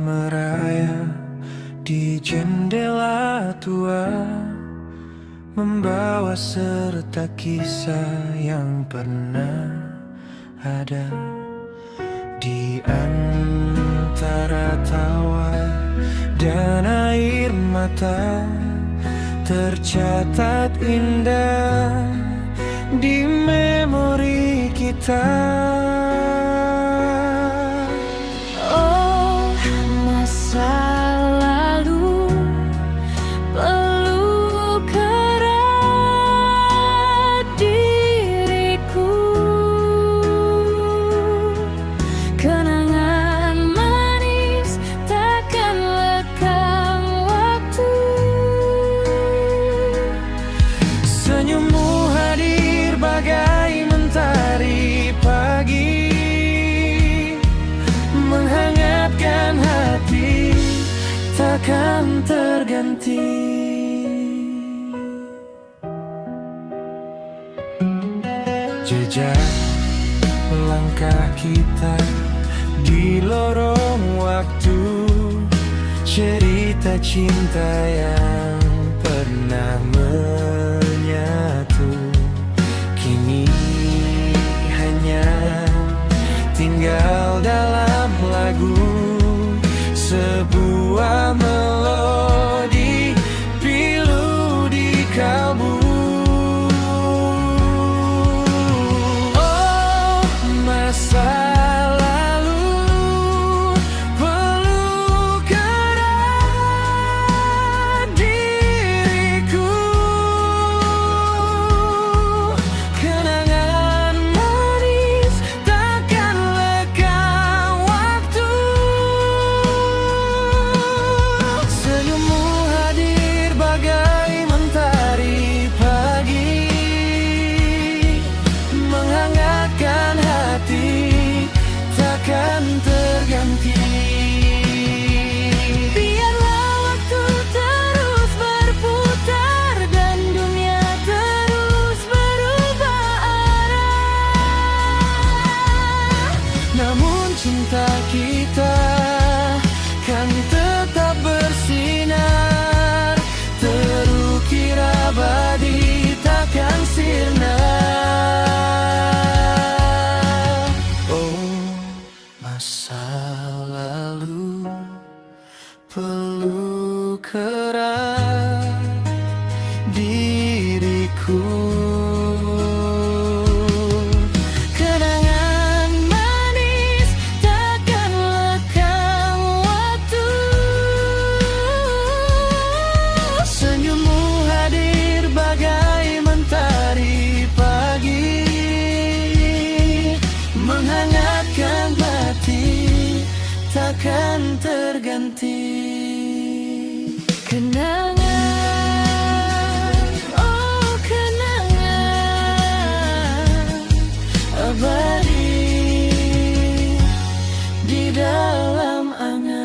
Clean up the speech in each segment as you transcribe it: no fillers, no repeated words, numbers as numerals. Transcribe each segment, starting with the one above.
merayap di jendela tua, membawa serta kisah yang pernah ada. Di antara tawa dan air mata, tercatat indah di memori kita. Oh, masa lalu peluk erat diriku, kenangan manis takkan lekang waktu. Senyummu hadir bagai mentari pagi, menghangatkan hati takkan terganti. Jejak langkah kita di lorong waktu, cerita cinta yang pernah menyatu, kini hanya tinggal dalam lagu, sebuah melodi pilu di kalbu. Oh, masa lalu peluk erat diriku, kenangan manis takkan lekang waktu. Senyummu hadir bagai mentari pagi, menghangatkan hati takkan terganti. Biarlah waktu terus berputar dan dunia terus berubah arah, Namun cinta kita kan tetap bersinar, terukir abadi takkan sirna. Oh, masa lalu peluk erat diriku, kenangan manis takkan lekang waktu. senyummu hadir bagai mentari pagi, menghangatkan hati takkan terganti. Kenangan, oh kenangan Abadi di dalam angan.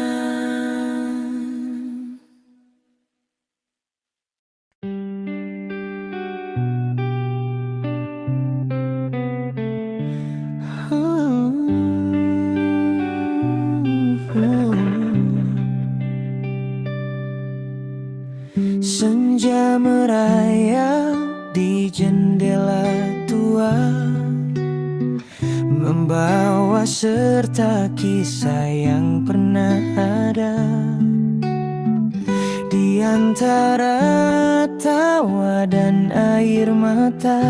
Senja merayap di jendela tua, membawa serta kisah yang pernah ada. Di antara tawa dan air mata,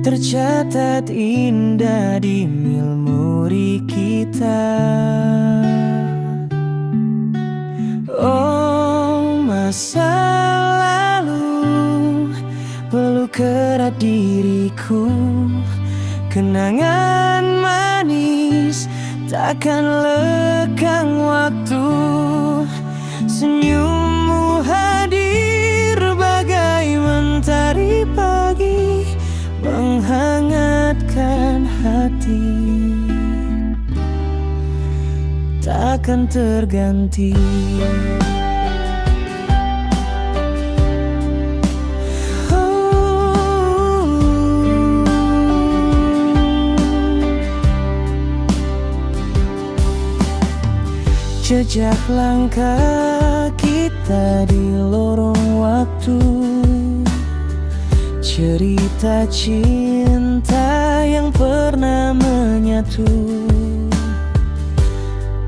tercatat indah di memori kita. Oh, masa lalu peluk erat diriku, kenangan manis takkan lekang waktu. Senyummu hadir bagai mentari pagi, menghangatkan hati takkan terganti. jejak langkah kita di lorong waktu, cerita cinta yang pernah menyatu,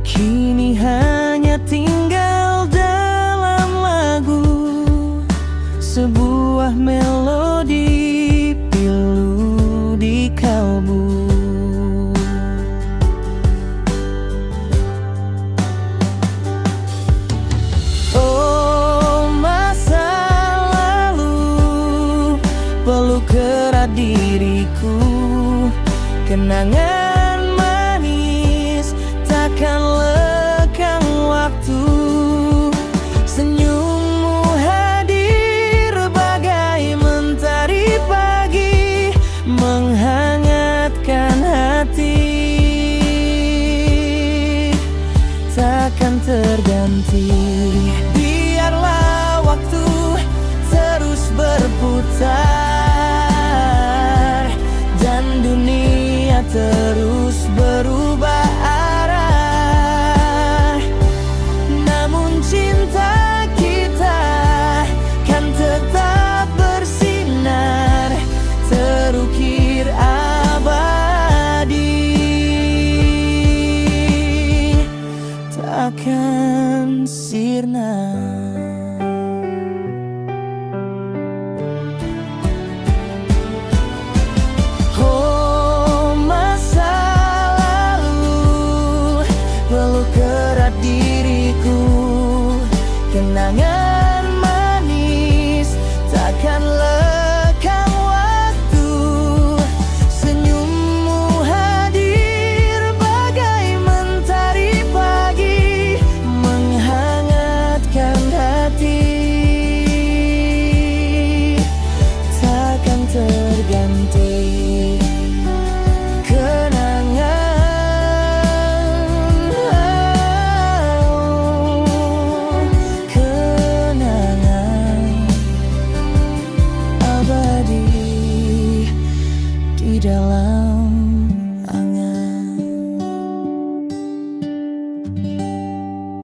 kini hanya tinggal dalam lagu, sebuah melodi pilu di kalbu. Oh, masa lalu peluk erat diriku, kenangan manis takkan lekang waktu. Senyummu hadir bagai mentari pagi, menghangatkan hati, takkan terganti. Biarlah waktu terus berputar dan dunia terus berubah arah, namun cinta kita kan tetap bersinar, terukir abadi, takkan sirna. Oh, masa lalu peluk erat diriku, kenangan